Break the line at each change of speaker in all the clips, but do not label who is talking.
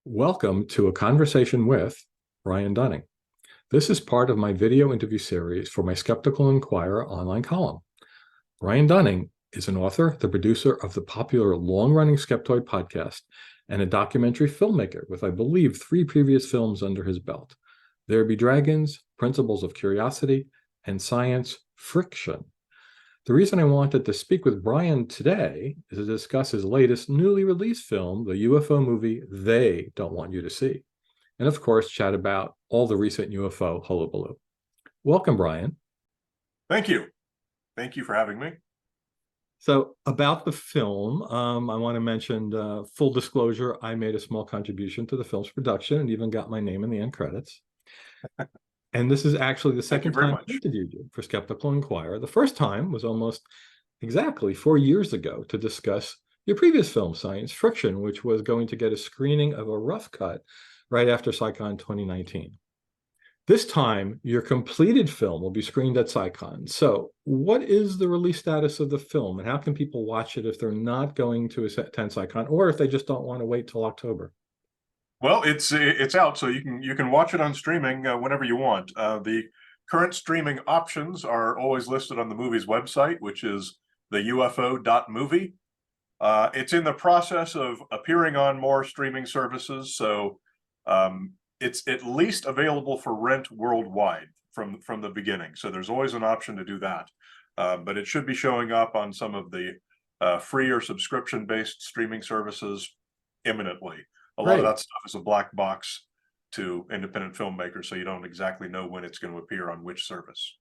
Welcome to a conversation with Brian Dunning. This is part of my video interview series for my Skeptical Inquirer online column. Brian Dunning is an author, the producer of the popular long-running Skeptoid podcast, and a documentary filmmaker with, I believe, 3 previous films under his belt: There Be Dragons, Principles of Curiosity, and Science Friction. The reason I wanted to speak with Brian today is to discuss his latest newly released film, the UFO movie They Don't Want You to See, and of course, chat about all the recent UFO hullabaloo. Welcome, Brian.
Thank you. Thank you for having me.
So about the film, I want to mention, full disclosure, I made a small contribution to the film's production and even got my name in the end credits. And this is actually the second time I interviewed you for Skeptical Inquirer. The first time was almost exactly 4 years ago to discuss your previous film, Science Friction, which was going to get a screening of a rough cut right after CSICon 2019. This time, your completed film will be screened at CSICon. So what is the release status of the film, and how can people watch it if they're not going to attend CSICon, or if they just don't want to wait till October?
Well, it's out, so you can watch it on streaming whenever you want. The current streaming options are always listed on the movie's website, which is the UFO.movie. It's in the process of appearing on more streaming services, so it's at least available for rent worldwide from the beginning. So there's always an option to do that, but it should be showing up on some of the free or subscription-based streaming services imminently. A lot of that stuff is a black box to independent filmmakers, so you don't exactly know when it's going to appear on which service.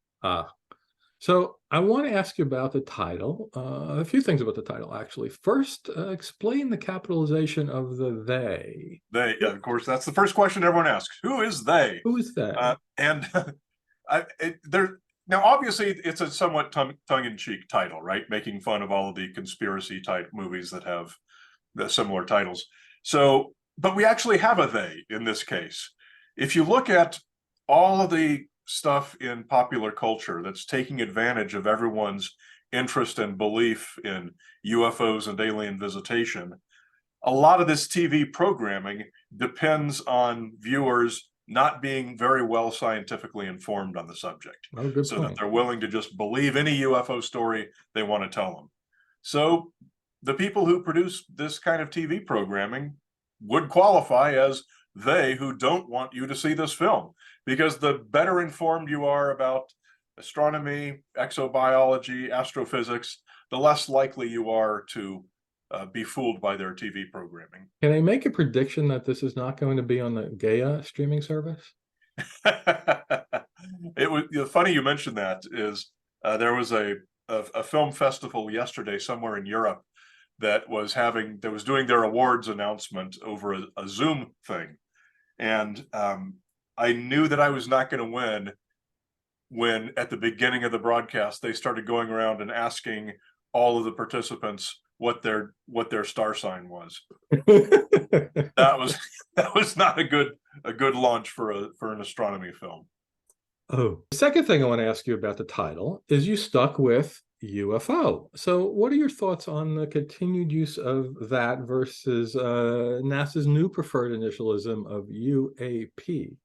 So I want to ask you about the title, a few things about the title, actually. First, explain the capitalization of the they.
They, of course, that's the first question everyone asks. Who is they?
Who is they?
Now, obviously, it's a somewhat tongue-in-cheek title, right? Making fun of all of the conspiracy-type movies that have the similar titles. So, but we actually have a they in this case. If you look at all of the stuff in popular culture that's taking advantage of everyone's interest and belief in UFOs and alien visitation, a lot of this TV programming depends on viewers not being very well scientifically informed on the subject.
Oh, good
so
point.
That they're willing to just believe any UFO story they want to tell them. So the people who produce this kind of TV programming would qualify as they who don't want you to see this film, because the better informed you are about astronomy, exobiology, astrophysics, the less likely you are to be fooled by their TV programming.
Can I make a prediction that this is not going to be on the Gaia streaming service?
It was funny you mentioned that. Is there was a film festival yesterday somewhere in Europe that was doing their awards announcement over a Zoom thing, and I knew that I was not going to win when at the beginning of the broadcast they started going around and asking all of the participants what their star sign was. that was not a good launch for an astronomy film.
Oh, the second thing I want to ask you about the title is you stuck with UFO. So what are your thoughts on the continued use of that versus NASA's new preferred initialism of UAP?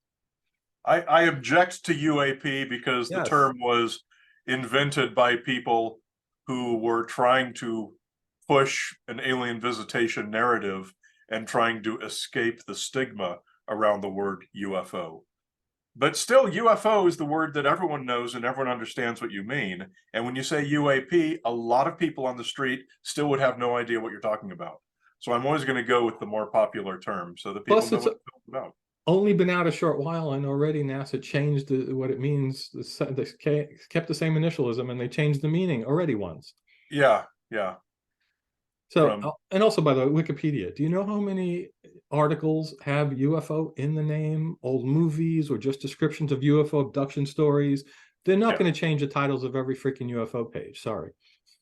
I object to UAP because the term was invented by people who were trying to push an alien visitation narrative and trying to escape the stigma around the word UFO. But still, UFO is the word that everyone knows and everyone understands what you mean. And when you say UAP, a lot of people on the street still would have no idea what you're talking about. So I'm always going to go with the more popular term so that people know what it's about.
Only been out a short while, and already NASA changed what it means. They kept the same initialism, and they changed the meaning already once.
Yeah.
So, and also, by the way, Wikipedia, do you know how many articles have UFO in the name? Old movies or just descriptions of UFO abduction stories? They're not going to change the titles of every freaking UFO page. Sorry.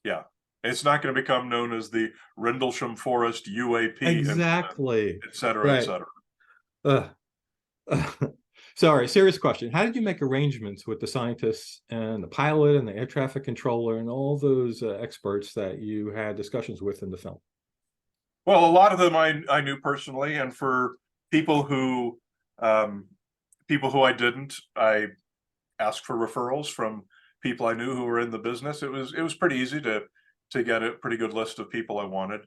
Yeah. It's not going to become known as the Rendlesham Forest UAP.
Exactly.
Et cetera, et cetera.
Sorry, serious question. How did you make arrangements with the scientists and the pilot and the air traffic controller and all those experts that you had discussions with in the film?
Well, a lot of them I knew personally, and for people who I didn't, I asked for referrals from people I knew who were in the business. It was pretty easy to get a pretty good list of people I wanted.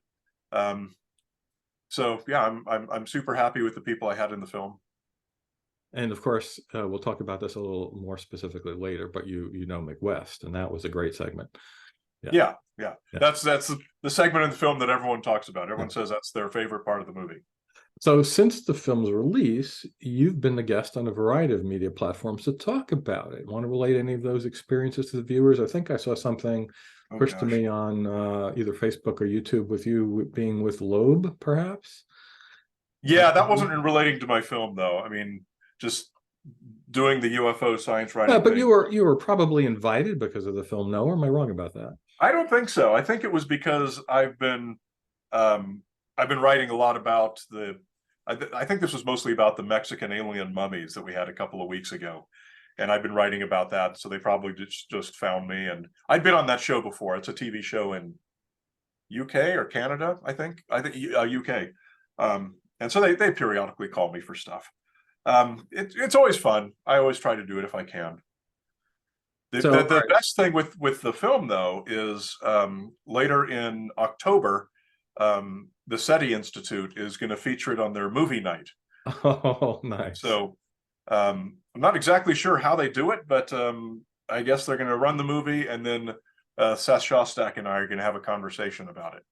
So yeah, I'm super happy with the people I had in the film.
And of course, we'll talk about this a little more specifically later, but you know McWest, and that was a great segment.
Yeah.
Yeah.
That's the segment in the film that everyone talks about. Everyone
Yeah.
says that's their favorite part of the movie.
So since the film's release, you've been the guest on a variety of media platforms to talk about it. Want to relate any of those experiences to the viewers? I think I saw something pushed to me on either Facebook or YouTube with you being with Loeb, perhaps?
Yeah, that wasn't in relating to my film, though. I mean, just doing the UFO science writing
Yeah, but
thing.
you were probably invited because of the film. No, or am I wrong about that?
I don't think so. I think it was because I've been writing a lot about I think this was mostly about the Mexican alien mummies that we had a couple of weeks ago, and I've been writing about that. So they probably just found me, and I'd been on that show before. It's a TV show in UK or Canada, I think UK, and so they periodically call me for stuff. It's always fun. I always try to do it if I can. The best thing with the film, though, is later in October, the SETI Institute is going to feature it on their movie night.
Oh, nice.
So I'm not exactly sure how they do it, but I guess they're going to run the movie, and then Seth Shostak and I are going to have a conversation about it.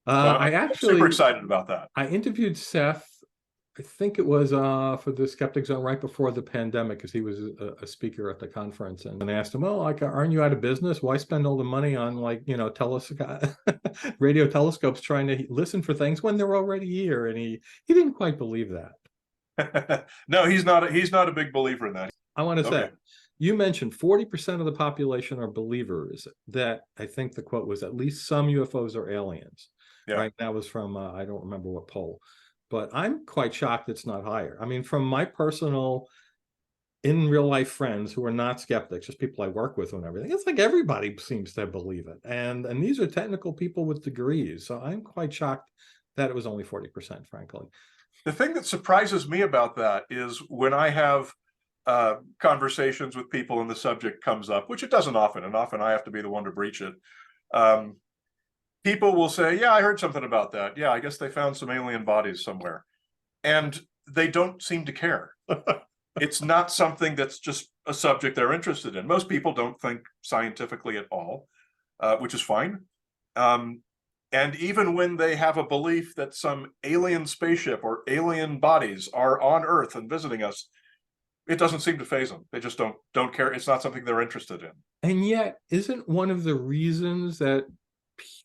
So I'm super excited about that.
I interviewed Seth, I think it was for the Skeptic Zone right before the pandemic, because he was a speaker at the conference, and I asked him, "Well, like, aren't you out of business? Why spend all the money on, like, you know, radio telescopes trying to listen for things when they're already here?" And he didn't quite believe that.
No, he's not a big believer in that.
I want to say, you mentioned 40% of the population are believers. That, I think the quote was, at least some UFOs are aliens.
Yeah.
Right? That was from I don't remember what poll. But I'm quite shocked it's not higher. I mean, from my personal, in real life friends who are not skeptics, just people I work with and everything, it's like everybody seems to believe it. And these are technical people with degrees. So I'm quite shocked that it was only 40%, frankly.
The thing that surprises me about that is when I have conversations with people and the subject comes up, which it doesn't often, and often I have to be the one to breach it. People will say, yeah, I heard something about that. Yeah, I guess they found some alien bodies somewhere. And they don't seem to care. It's not something that's just a subject they're interested in. Most people don't think scientifically at all, which is fine. And even when they have a belief that some alien spaceship or alien bodies are on Earth and visiting us, it doesn't seem to faze them. They just don't care. It's not something they're interested in.
And yet, isn't one of the reasons that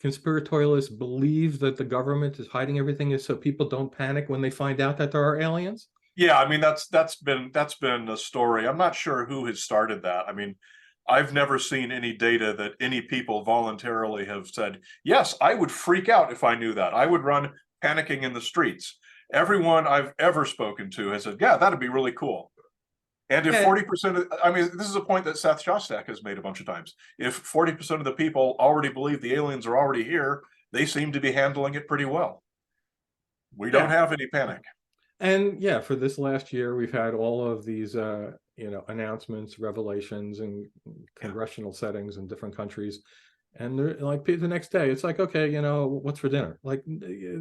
conspiratorialists believe that the government is hiding everything is so people don't panic when they find out that there are aliens?
Yeah, I mean, that's been a story. I'm not sure who has started that. I mean, I've never seen any data that any people voluntarily have said, yes, I would freak out if I knew that. I would run panicking in the streets. Everyone I've ever spoken to has said, yeah, that'd be really cool. And if 40% of, I mean, this is a point that Seth Shostak has made a bunch of times. If 40% of the people already believe the aliens are already here, they seem to be handling it pretty well. We don't have any panic.
And yeah, for this last year, we've had all of these, you know, announcements, revelations, and congressional settings in different countries. And they're like, the next day, it's like, okay, you know, what's for dinner? Like,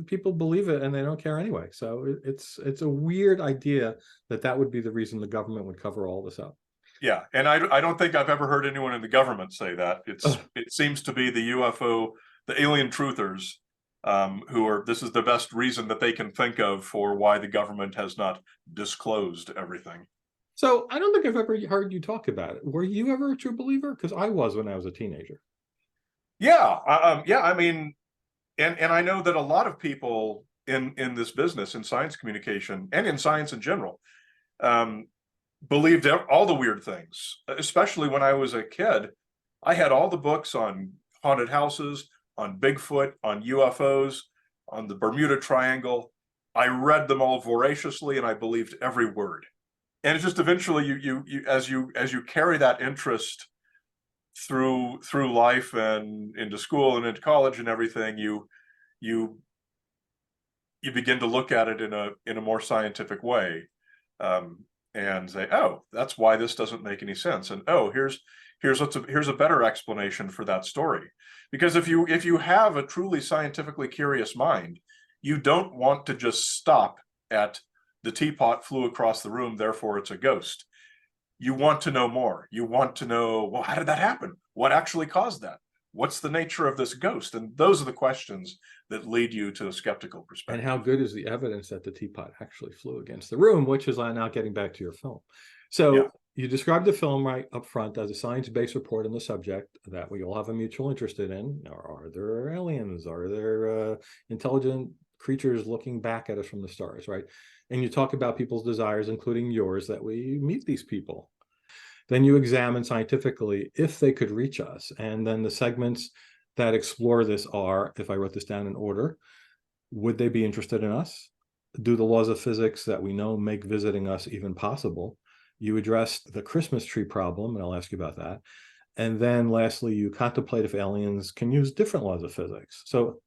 people believe it and they don't care anyway. So it's a weird idea that would be the reason the government would cover all this up.
Yeah, and I don't think I've ever heard anyone in the government say that. It seems to be the UFO, the alien truthers, who are, this is the best reason that they can think of for why the government has not disclosed everything.
So I don't think I've ever heard you talk about it. Were you ever a true believer? Because I was when I was a teenager.
Yeah, yeah. I mean, and I know that a lot of people in this business, in science communication and in science in general, believed all the weird things. Especially when I was a kid, I had all the books on haunted houses, on Bigfoot, on UFOs, on the Bermuda Triangle. I read them all voraciously, and I believed every word. And it's just eventually, you as you carry that interest through life and into school and into college and everything, you you begin to look at it in a more scientific way, and say, oh, that's why this doesn't make any sense, and oh, here's a better explanation for that story. Because if you have a truly scientifically curious mind, you don't want to just stop at the teapot flew across the room, therefore it's a ghost. You want to know more. You want to know, well, how did that happen? What actually caused that? What's the nature of this ghost? And those are the questions that lead you to a skeptical perspective.
And how good is the evidence that the teapot actually flew against the room, which is now getting back to your film. So yeah. You described the film right up front as a science-based report on the subject that we all have a mutual interest in. Are there aliens? Are there intelligent creatures looking back at us from the stars, right? And you talk about people's desires, including yours, that we meet these people. Then you examine scientifically if they could reach us. And then the segments that explore this are, if I wrote this down in order, would they be interested in us? Do the laws of physics that we know make visiting us even possible? You addressed the Christmas tree problem, and I'll ask you about that. And then lastly, you contemplate if aliens can use different laws of physics. So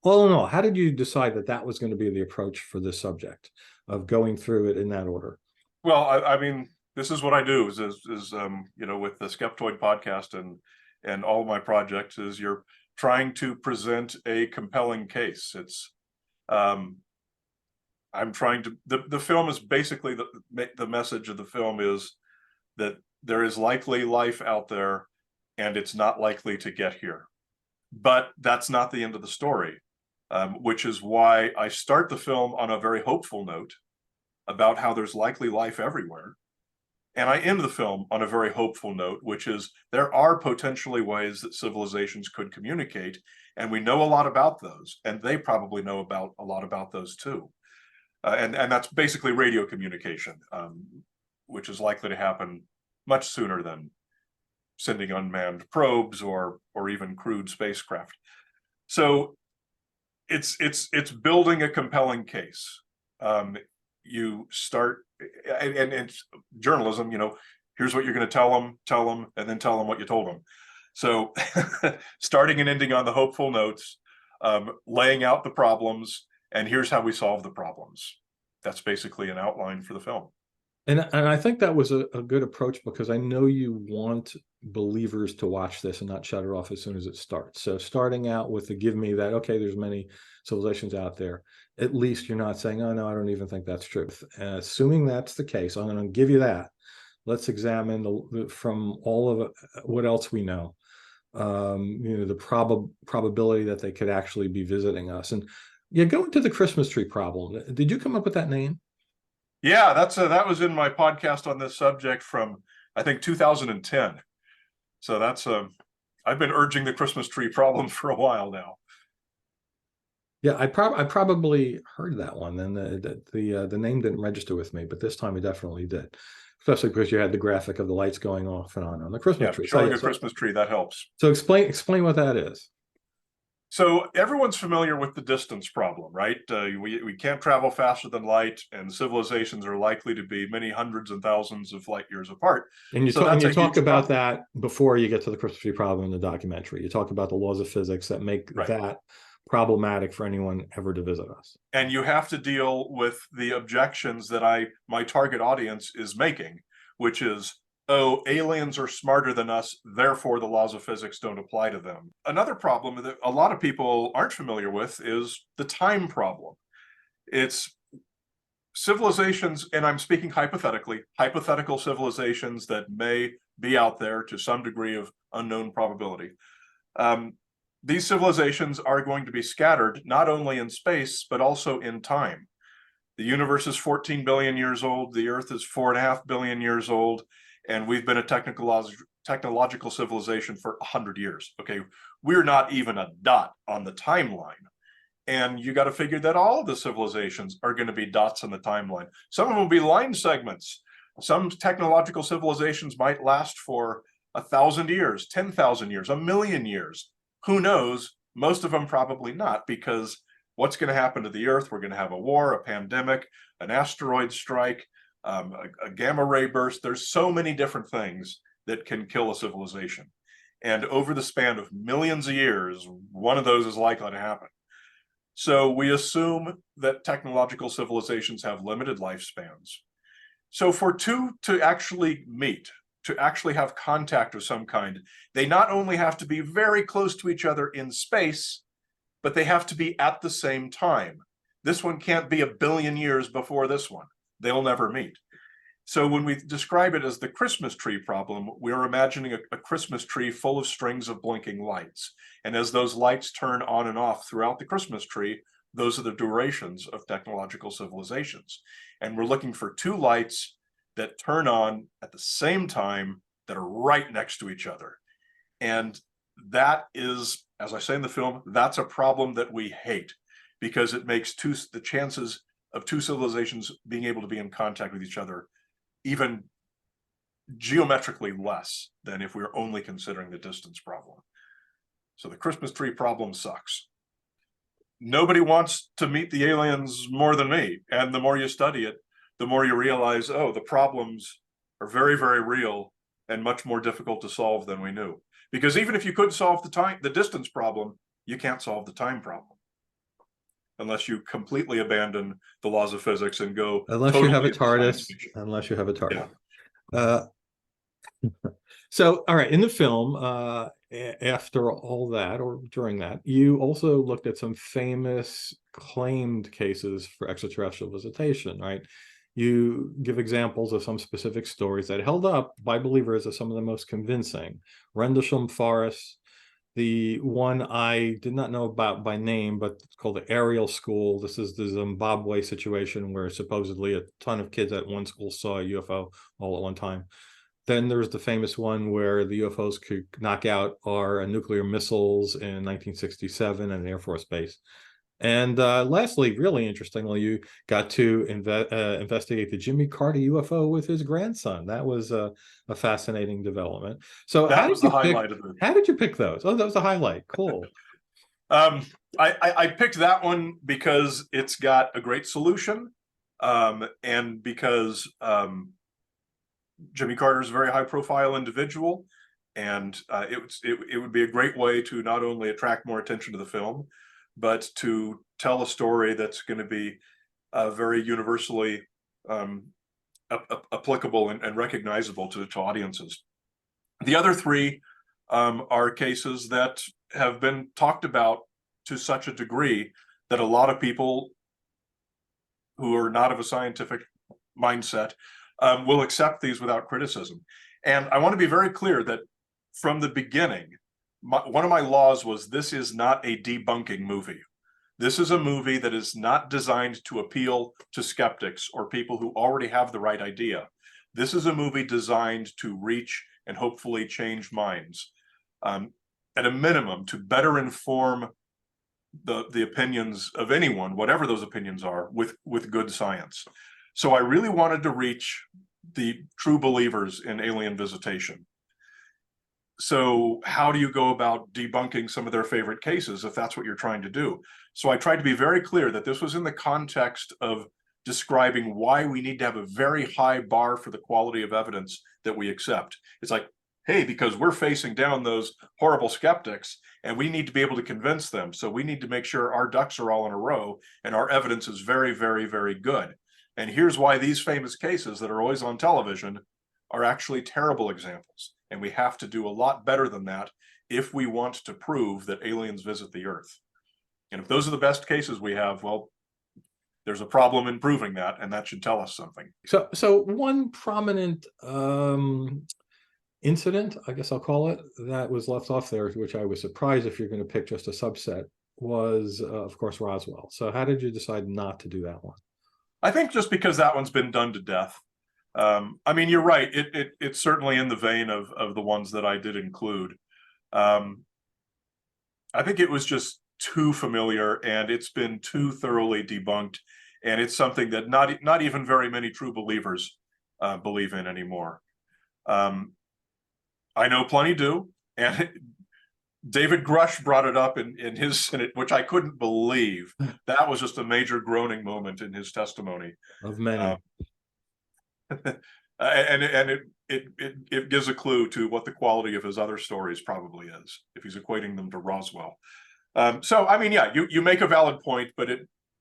all in all, how did you decide that that was going to be the approach for this subject of going through it in that order?
Well, I mean, this is what I do is you know, with the Skeptoid podcast and all of my projects, is you're trying to present a compelling case. It's I'm trying to, the film is basically, the message of the film is that there is likely life out there and it's not likely to get here. But that's not the end of the story, which is why I start the film on a very hopeful note about how there's likely life everywhere. And I end the film on a very hopeful note, which is there are potentially ways that civilizations could communicate, and we know a lot about those, and they probably know about a lot about those too. And that's basically radio communication, which is likely to happen much sooner than sending unmanned probes or even crewed spacecraft. So it's building a compelling case. You start, and it's journalism, you know, here's what you're going to tell them, and then tell them what you told them. So starting and ending on the hopeful notes, laying out the problems, and here's how we solve the problems. That's basically an outline for the film.
And I think that was a good approach, because I know you want believers to watch this and not shut it off as soon as it starts. So starting out with the give me that, okay, there's many civilizations out there, at least you're not saying, oh, no, I don't even think that's true. Assuming that's the case, I'm going to give you that. Let's examine from all of it, what else we know, you know, the probability that they could actually be visiting us. And yeah, going to the Christmas tree problem. Did you come up with that name?
Yeah, that was in my podcast on this subject from, I think, 2010. So that's I've been urging the Christmas tree problem for a while now.
Yeah, I probably heard that one, and the name didn't register with me, but this time it definitely did, especially because you had the graphic of the lights going off and on the Christmas tree.
Showing a Christmas tree, that helps.
So explain what that is.
So everyone's familiar with the distance problem, right? We can't travel faster than light, and civilizations are likely to be many hundreds and thousands of light years apart.
And you talk about that before you get to the Christmas tree problem in the documentary. You talk about the laws of physics that make that problematic for anyone ever to visit us.
And you have to deal with the objections that my target audience is making, which is, oh, aliens are smarter than us, therefore the laws of physics don't apply to them. Another problem that a lot of people aren't familiar with is the time problem. It's civilizations, and I'm speaking hypothetically, hypothetical civilizations that may be out there to some degree of unknown probability. These civilizations are going to be scattered not only in space, but also in time. The universe is 14 billion years old. The Earth is 4.5 billion years old. And we've been a technological civilization for 100 years. Okay, we're not even a dot on the timeline. And you got to figure that all of the civilizations are going to be dots on the timeline. Some of them will be line segments. Some technological civilizations might last for 1,000 years, 10,000 years, 1,000,000 years. Who knows? Most of them probably not, because what's going to happen to the Earth? We're going to have a war, a pandemic, an asteroid strike, a gamma ray burst. There's so many different things that can kill a civilization. And over the span of millions of years, one of those is likely to happen. So we assume that technological civilizations have limited lifespans. So for two to actually meet, to actually have contact of some kind, they not only have to be very close to each other in space, but they have to be at the same time. This one can't be a billion years before this one. They'll never meet. So when we describe it as the Christmas tree problem, we're imagining a Christmas tree full of strings of blinking lights. And as those lights turn on and off throughout the Christmas tree, those are the durations of technological civilizations. And we're looking for two lights that turn on at the same time that are right next to each other. And that is, as I say in the film, that's a problem that we hate, because it makes the chances of two civilizations being able to be in contact with each other even geometrically less than if we were only considering the distance problem. So the Christmas tree problem sucks. Nobody wants to meet the aliens more than me. And the more you study it, the more you realize, oh, the problems are very, very real and much more difficult to solve than we knew. Because even if you could solve the distance problem, you can't solve the time problem unless you completely abandon the laws of physics and go
Unless you have a TARDIS. Unless you have a TARDIS. Yeah. So, all right, in the film, after all that, or during that, you also looked at some famous claimed cases for extraterrestrial visitation, right? You give examples of some specific stories that held up by believers as some of the most convincing. Rendlesham Forest, the one I did not know about by name, but it's called the Ariel School. This is the Zimbabwe situation where supposedly a ton of kids at one school saw a UFO all at one time. Then there's the famous one where the UFOs could knock out our nuclear missiles in 1967 at an Air Force base. And lastly, really interestingly, you got to investigate the Jimmy Carter UFO with his grandson. That was a fascinating development. So
that was the highlight of it.
How did you pick those? Oh, that was a highlight. Cool.
I picked that one because it's got a great solution, and because Jimmy Carter is a very high-profile individual, and it would be a great way to not only attract more attention to the film, but to tell a story that's going to be very universally applicable and recognizable to audiences. The other three are cases that have been talked about to such a degree that a lot of people who are not of a scientific mindset will accept these without criticism. And I want to be very clear that from the beginning, one of my laws was this is not a debunking movie. This is a movie that is not designed to appeal to skeptics or people who already have the right idea. This is a movie designed to reach and hopefully change minds. At a minimum, to better inform the opinions of anyone, whatever those opinions are, with good science. So I really wanted to reach the true believers in alien visitation. So how do you go about debunking some of their favorite cases if that's what you're trying to do? So I tried to be very clear that this was in the context of describing why we need to have a very high bar for the quality of evidence that we accept. It's like, hey, because we're facing down those horrible skeptics and we need to be able to convince them. So we need to make sure our ducks are all in a row and our evidence is very, very, very good. And here's why these famous cases that are always on television are actually terrible examples. And we have to do a lot better than that if we want to prove that aliens visit the Earth. And if those are the best cases we have, well, there's a problem in proving that, and that should tell us something.
So one prominent incident, I guess I'll call it, that was left off there, which I was surprised if you're going to pick just a subset, was, of course, Roswell. So how did you decide not to do that one?
I think just because that one's been done to death. I mean, you're right. It's certainly in the vein of the ones that I did include. I think it was just too familiar, and it's been too thoroughly debunked, and it's something that not even very many true believers believe in anymore. I know plenty do, and David Grusch brought it up in his Senate, which I couldn't believe. That was just a major groaning moment in his testimony.
Of many.
And it gives a clue to what the quality of his other stories probably is, if he's equating them to Roswell. So, I mean, yeah, you make a valid point, but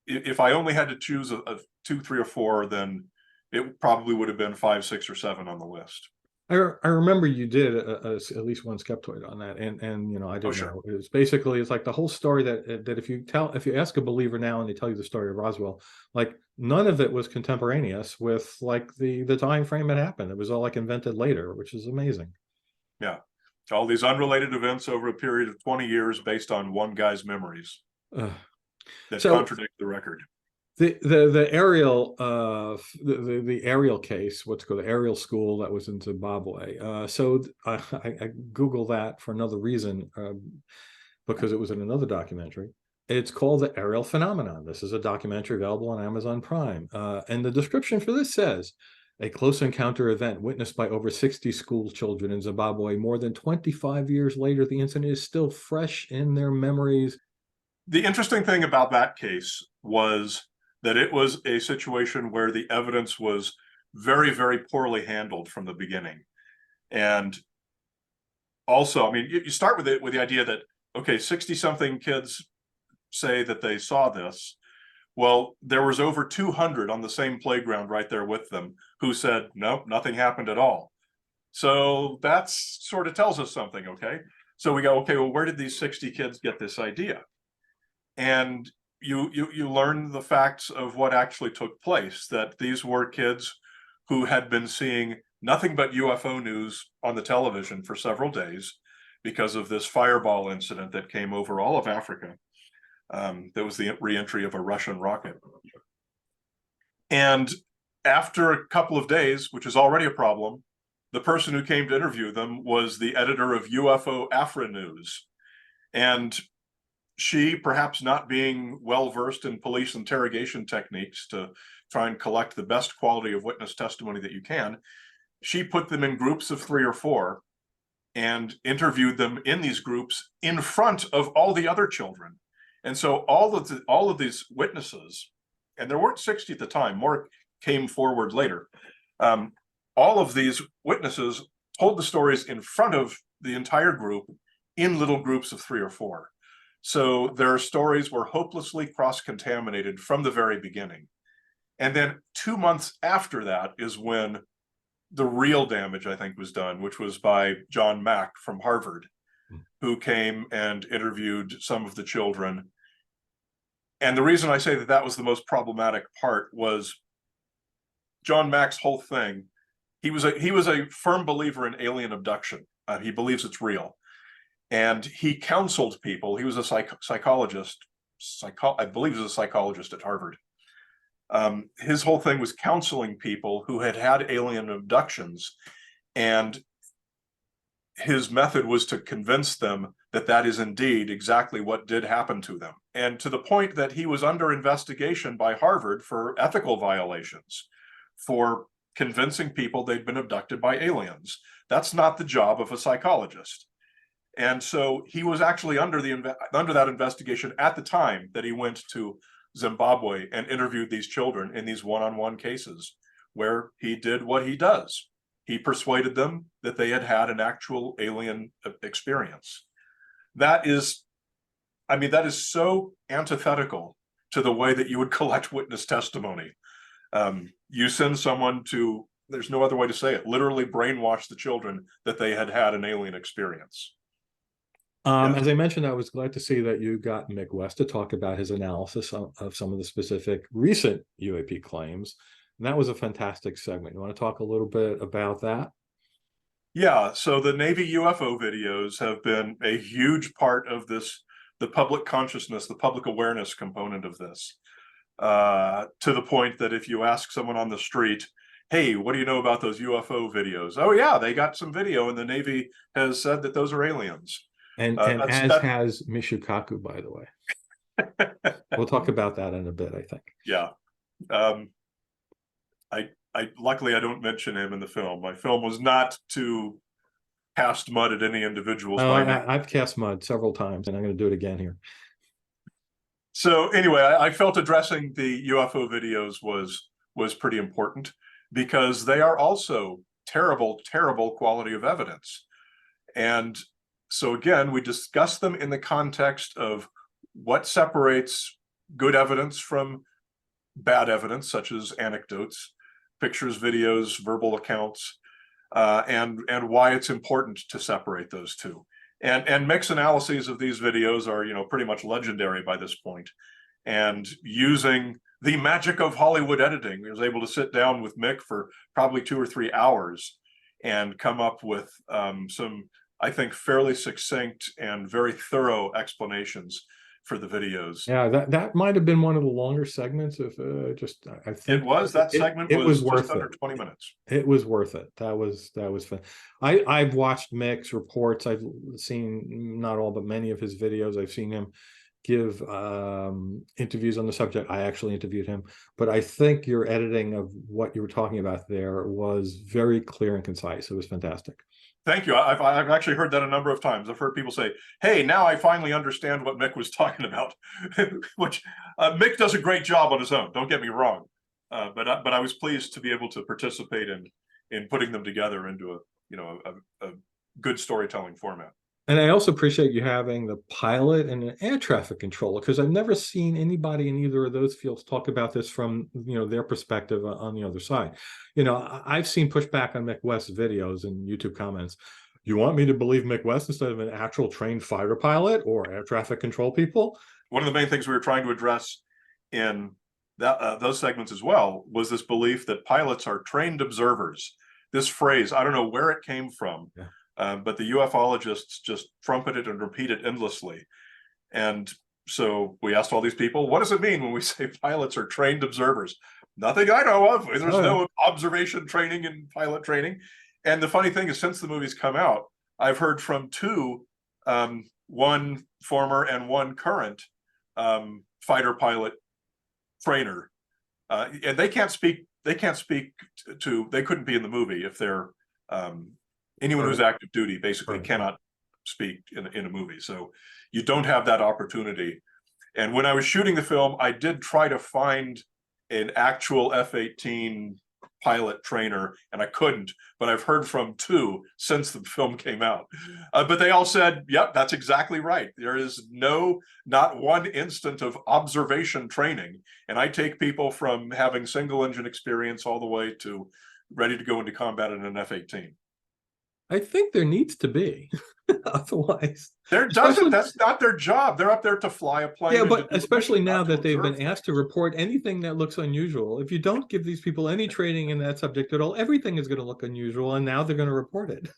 if I only had to choose a 2, 3, or 4, then it probably would have been 5, 6, or 7 on the list.
I remember you did at least one Skeptoid on that, and you know, I
Oh,
didn't
sure.
know. It's basically, it's like the whole story that if you ask a believer now and they tell you the story of Roswell, like none of it was contemporaneous with like the time frame it happened. It was all like invented later, which is amazing.
Yeah. All these unrelated events over a period of 20 years based on one guy's memories
Uh,
that
so
contradict the record.
the aerial the aerial case, what's called the aerial school that was in Zimbabwe. So I Googled that for another reason, because it was in another documentary. It's called the Aerial Phenomenon. This is a documentary available on Amazon Prime, and the description for this says a close encounter event witnessed by over 60 school children in Zimbabwe. More than 25 years later, the incident is still fresh in their memories.
The interesting thing about that case was that it was a situation where the evidence was very, very poorly handled from the beginning. And also, I mean, you start with it with the idea that, okay, 60 something kids say that they saw this. Well, there was over 200 on the same playground right there with them who said, nope, nothing happened at all. So that's sort of tells us something, okay? So we go, okay, well, where did these 60 kids get this idea? And you learn the facts of what actually took place, that these were kids who had been seeing nothing but UFO news on the television for several days because of this fireball incident that came over all of Africa. That was the re-entry of a Russian rocket. And after a couple of days, which is already a problem, the person who came to interview them was the editor of UFO Afra News. And she, perhaps not being well versed in police interrogation techniques to try and collect the best quality of witness testimony that you can, she put them in groups of 3 or 4 and interviewed them in these groups in front of all the other children. And so all of these witnesses, and there weren't 60 at the time, more came forward later. All of these witnesses told the stories in front of the entire group in little groups of 3 or 4. So their stories were hopelessly cross-contaminated from the very beginning. And then 2 months after that is when the real damage, I think, was done, which was by John Mack from Harvard, who came and interviewed some of the children. And the reason I say that that was the most problematic part was John Mack's whole thing. He was a firm believer in alien abduction. He believes it's real. And he counseled people. He was a psychologist. I believe he was a psychologist at Harvard. His whole thing was counseling people who had had alien abductions, and his method was to convince them that that is indeed exactly what did happen to them. And to the point that he was under investigation by Harvard for ethical violations, for convincing people they'd been abducted by aliens. That's not the job of a psychologist. And so he was actually under that investigation at the time that he went to Zimbabwe and interviewed these children in these one-on-one cases where he did what he does. He persuaded them that they had had an actual alien experience. That is, I mean, that is so antithetical to the way that you would collect witness testimony. You send someone to, there's no other way to say it, literally brainwash the children that they had had an alien experience.
As I mentioned, I was glad to see that you got Mick West to talk about his analysis of some of the specific recent UAP claims. And that was a fantastic segment. You want to talk a little bit about that?
Yeah, so the Navy UFO videos have been a huge part of this, the public consciousness, the public awareness component of this, to the point that if you ask someone on the street, hey, what do you know about those UFO videos? Oh yeah, they got some video and the Navy has said that those are aliens.
And has Mishukaku, by the way. We'll talk about that in a bit, I think.
Yeah. I luckily I don't mention him in the film. My film was not to cast mud at any individuals.
I've cast mud several times, and I'm going to do it again here.
So anyway, I felt addressing the UFO videos was pretty important because they are also terrible, terrible quality of evidence. And so again, we discuss them in the context of what separates good evidence from bad evidence, such as anecdotes, pictures, videos, verbal accounts, and why it's important to separate those two. And Mick's analyses of these videos are, pretty much legendary by this point. And using the magic of Hollywood editing, I was able to sit down with Mick for probably 2 or 3 hours and come up with some, I think, fairly succinct and very thorough explanations for the videos.
Yeah, that might have been one of the longer segments of I think
it was that segment
it was
just
worth
under
it.
20 minutes.
It was worth it. That was fun. I've watched Mick's reports. I've seen not all but many of his videos. I've seen him give interviews on the subject. I actually interviewed him, but I think your editing of what you were talking about there was very clear and concise. It was fantastic.
Thank you. I've actually heard that a number of times. I've heard people say, hey, now I finally understand what Mick was talking about, which Mick does a great job on his own. Don't get me wrong. But I was pleased to be able to participate in putting them together into a good storytelling format.
And I also appreciate you having the pilot and an air traffic controller, because I've never seen anybody in either of those fields talk about this from their perspective on the other side. I've seen pushback on Mick West's videos and YouTube comments. You want me to believe Mick West instead of an actual trained fighter pilot or air traffic control people?
One of the main things we were trying to address in those segments as well was this belief that pilots are trained observers. This phrase, I don't know where it came from. Yeah. But the ufologists just trumpet it and repeat it endlessly. And so we asked all these people, what does it mean when we say pilots are trained observers? Nothing I know of. There's no observation training in pilot training. And the funny thing is, since the movie's come out, I've heard from two, one former and one current fighter pilot trainer. And they couldn't be in the movie if they're anyone who's active duty basically cannot speak in a movie. So you don't have that opportunity. And when I was shooting the film, I did try to find an actual F-18 pilot trainer, and I couldn't, but I've heard from two since the film came out. But they all said, yep, that's exactly right. There is not one instant of observation training. And I take people from having single engine experience all the way to ready to go into combat in an F-18.
I think there needs to be. Otherwise,
that's not their job. They're up there to fly a plane.
Yeah, but especially now that they've been asked to report anything that looks unusual. If you don't give these people any training in that subject at all, everything is going to look unusual, and now they're going to report it.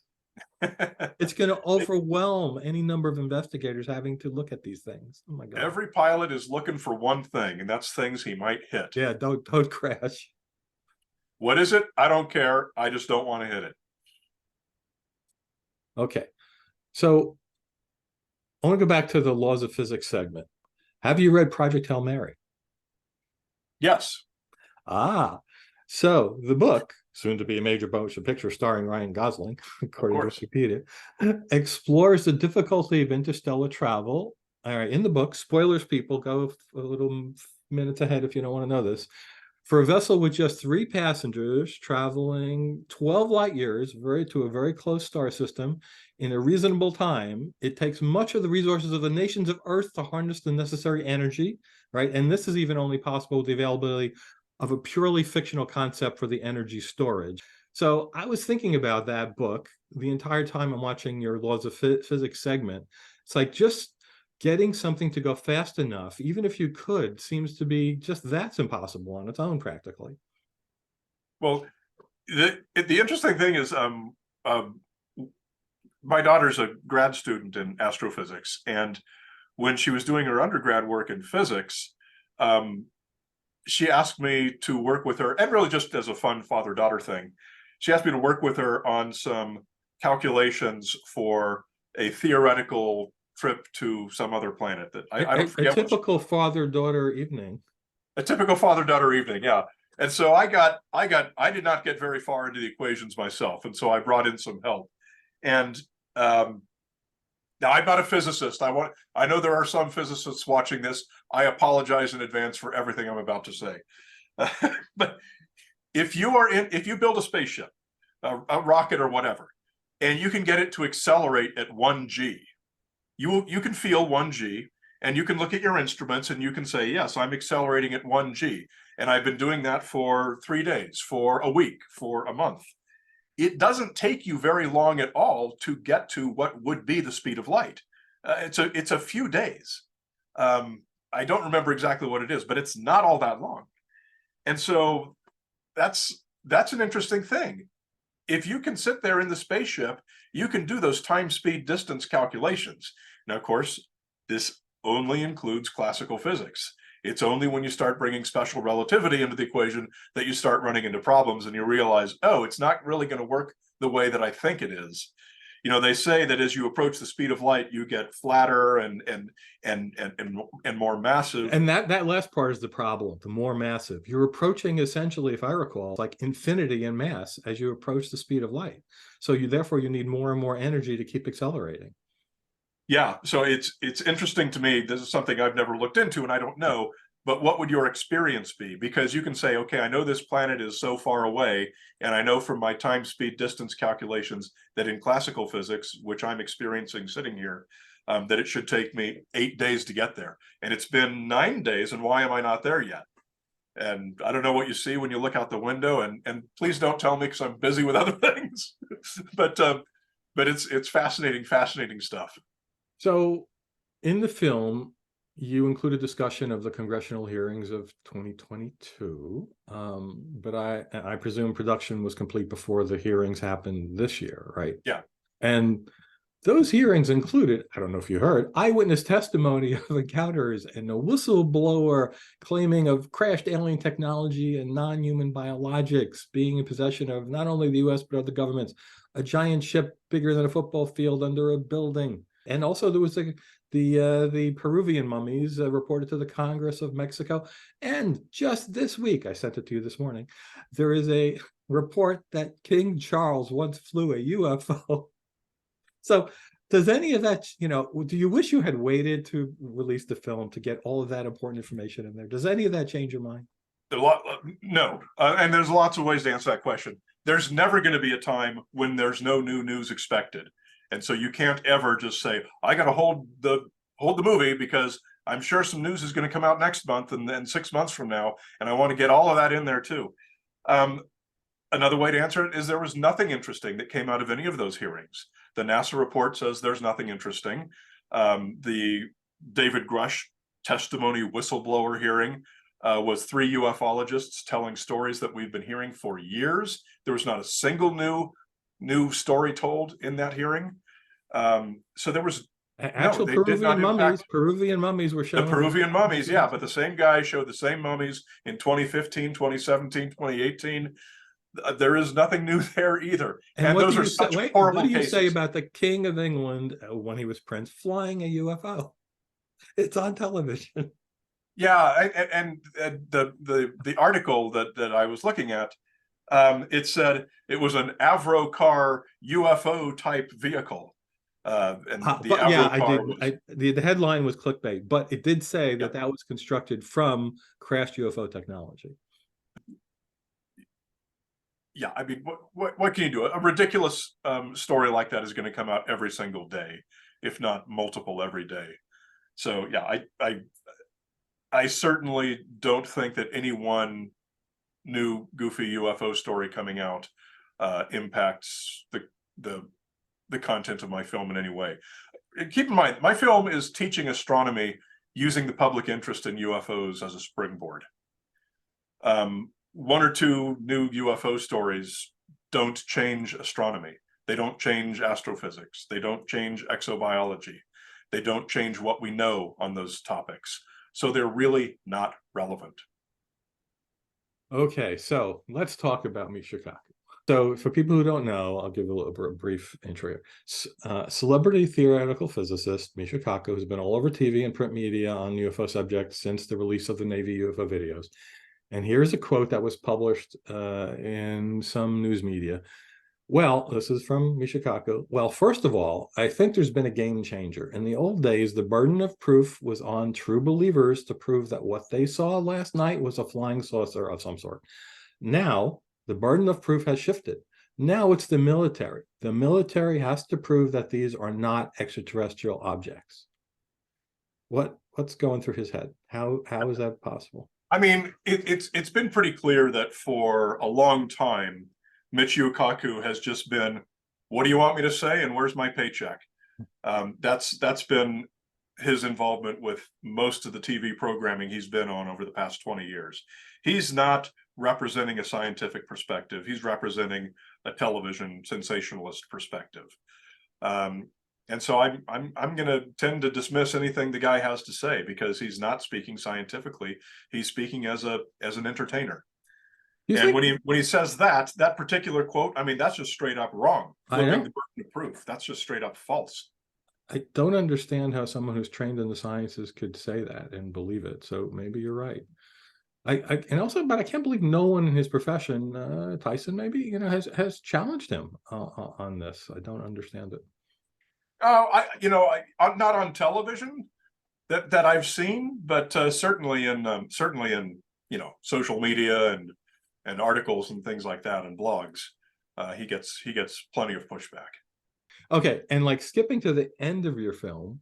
It's going to overwhelm any number of investigators having to look at these things. Oh my God.
Every pilot is looking for one thing, and that's things he might hit.
Yeah, don't crash.
What is it? I don't care. I just don't want to hit it.
Okay, so I want to go back to the laws of physics segment. Have you read Project Hail Mary?
Yes.
So the book, soon to be a major motion picture starring Ryan Gosling, according to Wikipedia, explores the difficulty of interstellar travel. All right, in the book, spoilers, people, go a little minutes ahead if you don't want to know this. For a vessel with just 3 passengers traveling 12 light years to a very close star system in a reasonable time, it takes much of the resources of the nations of Earth to harness the necessary energy, right? And this is even only possible with the availability of a purely fictional concept for the energy storage. So I was thinking about that book the entire time I'm watching your Laws of Physics segment. It's like just getting something to go fast enough, even if you could, seems to be that's impossible on its own, practically.
Well, the interesting thing is, my daughter's a grad student in astrophysics, and when she was doing her undergrad work in physics, she asked me to work with her, and really just as a fun father-daughter thing, she asked me to work with her on some calculations for a theoretical trip to some other planet that I don't forget.
A typical father-daughter evening.
A typical father-daughter evening, yeah. And so I did not get very far into the equations myself, and so I brought in some help. And now I'm not a physicist. I know there are some physicists watching this. I apologize in advance for everything I'm about to say. But if you build a spaceship, a rocket or whatever, and you can get it to accelerate at 1 g, you can feel 1 g, And you can look at your instruments and you can say, yes, I'm accelerating at 1G. And I've been doing that for 3 days, for a week, for a month. It doesn't take you very long at all to get to what would be the speed of light. It's a few days. I don't remember exactly what it is, but it's not all that long. And so that's an interesting thing. If you can sit there in the spaceship, you can do those time, speed, distance calculations. Now, of course, this only includes classical physics. It's only when you start bringing special relativity into the equation that you start running into problems and you realize, oh, it's not really going to work the way that I think it is. You know, they say that as you approach the speed of light, you get flatter and more massive.
And that last part is the problem, the more massive. You're approaching essentially, if I recall, like infinity in mass as you approach the speed of light. So therefore you need more and more energy to keep accelerating.
Yeah, so it's interesting to me. This is something I've never looked into and I don't know, but what would your experience be? Because you can say, okay, I know this planet is so far away, and I know from my time, speed, distance calculations that in classical physics, which I'm experiencing sitting here, that it should take me 8 days to get there. And it's been 9 days, and why am I not there yet? And I don't know what you see when you look out the window, and please don't tell me because I'm busy with other things. But it's fascinating stuff.
So in the film, you include a discussion of the congressional hearings of 2022, but I presume production was complete before the hearings happened this year, right?
Yeah.
And those hearings included, I don't know if you heard, eyewitness testimony of encounters and a whistleblower claiming of crashed alien technology and non-human biologics being in possession of not only the US, but other governments, a giant ship bigger than a football field under a building. And also there was the Peruvian mummies reported to the Congress of Mexico. And just this week, I sent it to you this morning, there is a report that King Charles once flew a UFO. So does any of that, do you wish you had waited to release the film to get all of that important information in there? Does any of that change your mind?
No. And there's lots of ways to answer that question. There's never going to be a time when there's no new news expected. And so you can't ever just say, I got to hold the movie because I'm sure some news is going to come out next month and then 6 months from now. And I want to get all of that in there too. Another way to answer it is there was nothing interesting that came out of any of those hearings. The NASA report says there's nothing interesting. The David Grusch testimony whistleblower hearing was 3 ufologists telling stories that we've been hearing for years. There was not a single new story told in that hearing. So there was
actual Peruvian mummies were shown.
The Peruvian mummies, yeah, but the same guy showed the same mummies in 2015, 2017, 2018. There is nothing new there either. And those are such horrible cases.
What do you say about the King of England when he was Prince flying a UFO? It's on television.
Yeah, and the article that I was looking at, it said it was an Avro car UFO type vehicle.
The headline was clickbait, but it did say that that was constructed from crashed UFO technology.
Yeah, I mean, what can you do? A ridiculous story like that is going to come out every single day, if not multiple every day. So yeah, I certainly don't think that any one new goofy UFO story coming out impacts the content of my film in any way. Keep in mind, my film is teaching astronomy using the public interest in UFOs as a springboard. 1 or 2 new UFO stories don't change astronomy. They don't change astrophysics. They don't change exobiology. They don't change what we know on those topics. So they're really not relevant.
Okay, so let's talk about Michio. So for people who don't know, I'll give a brief intro. Celebrity theoretical physicist Michio Kaku has been all over TV and print media on UFO subjects since the release of the Navy UFO videos. And here's a quote that was published in some news media. Well, this is from Michio Kaku. Well, first of all, I think there's been a game changer. In the old days, the burden of proof was on true believers to prove that what they saw last night was a flying saucer of some sort. Now, the burden of proof has shifted. Now it's the military. The military has to prove that these are not extraterrestrial objects. What what's going through his head? How is that possible?
I mean, it's been pretty clear that for a long time, Michio Kaku has just been, what do you want me to say, and where's my paycheck? That's been his involvement with most of the TV programming he's been on over the past 20 years. He's not representing a scientific perspective. He's representing a television sensationalist perspective. And so I'm going to tend to dismiss anything the guy has to say, because he's not speaking scientifically. He's speaking as an entertainer. And when he says that particular quote, I mean, that's just straight up wrong. Flipping the burden of proof. That's just straight up false.
I don't understand how someone who's trained in the sciences could say that and believe it. So maybe you're right. But I can't believe no one in his profession, Tyson maybe, has challenged him on this. I don't understand it.
I'm not on television that I've seen, but certainly in social media and articles and things like that and blogs, he gets plenty of pushback.
Okay, and like skipping to the end of your film,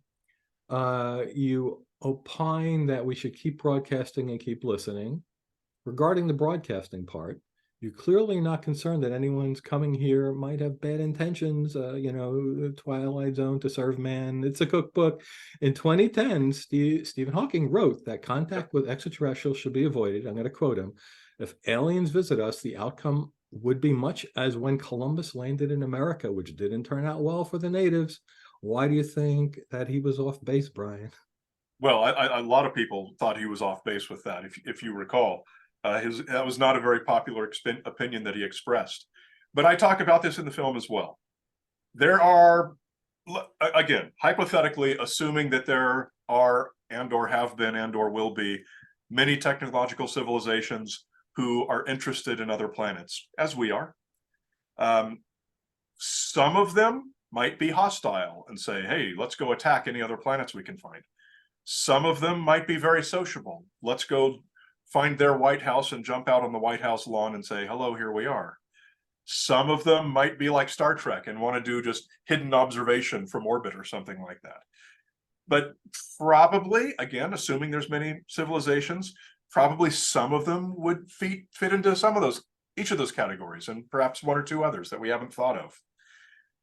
you opine that we should keep broadcasting and keep listening. Regarding the broadcasting part, you're clearly not concerned that anyone's coming here might have bad intentions, Twilight Zone to serve man. It's a cookbook. In 2010, Stephen Hawking wrote that contact with extraterrestrials should be avoided. I'm going to quote him. If aliens visit us, the outcome would be much as when Columbus landed in America, which didn't turn out well for the natives. Why do you think that he was off base, Brian?
Well, a lot of people thought he was off base with that, if you recall. That was not a very popular opinion that he expressed. But I talk about this in the film as well. There are, again, hypothetically, assuming that there are and or have been and or will be many technological civilizations who are interested in other planets, as we are. Some of them might be hostile and say, hey, let's go attack any other planets we can find. Some of them might be very sociable. Let's go find their White House and jump out on the White House lawn and say, hello, here we are. Some of them might be like Star Trek and want to do just hidden observation from orbit or something like that. But probably, again, assuming there's many civilizations, probably some of them would fit into each of those categories, and perhaps one or two others that we haven't thought of.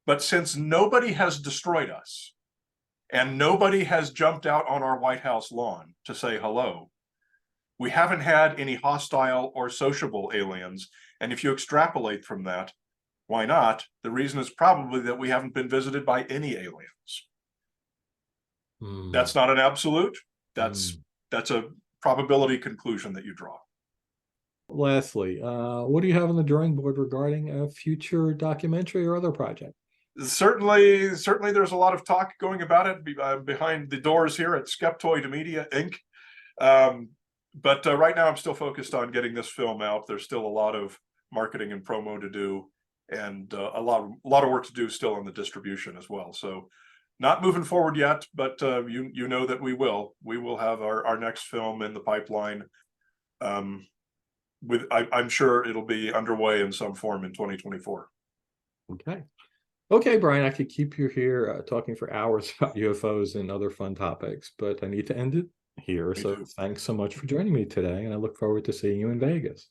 But since nobody has destroyed us and nobody has jumped out on our White House lawn to say hello, we haven't had any hostile or sociable aliens. And if you extrapolate from that, why not? The reason is probably that we haven't been visited by any aliens. That's not an absolute. That's a probability conclusion that you draw.
Lastly, what do you have on the drawing board regarding a future documentary or other project?
Certainly there's a lot of talk going about it behind the doors here at Skeptoid Media, Inc. But right now I'm still focused on getting this film out. There's still a lot of marketing and promo to do, and a lot of work to do still on the distribution as well. So not moving forward yet, but you know that we will have our next film in the pipeline. I'm sure it'll be underway in some form in 2024.
Okay, Brian, I could keep you here talking for hours about UFOs and other fun topics, but I need to end it here. So thanks so much for joining me today, and I look forward to seeing you in Vegas.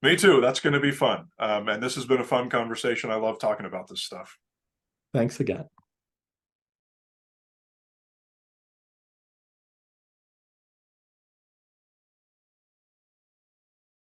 Me too. That's going to be fun. And this has been a fun conversation. I love talking about this stuff.
Thanks again.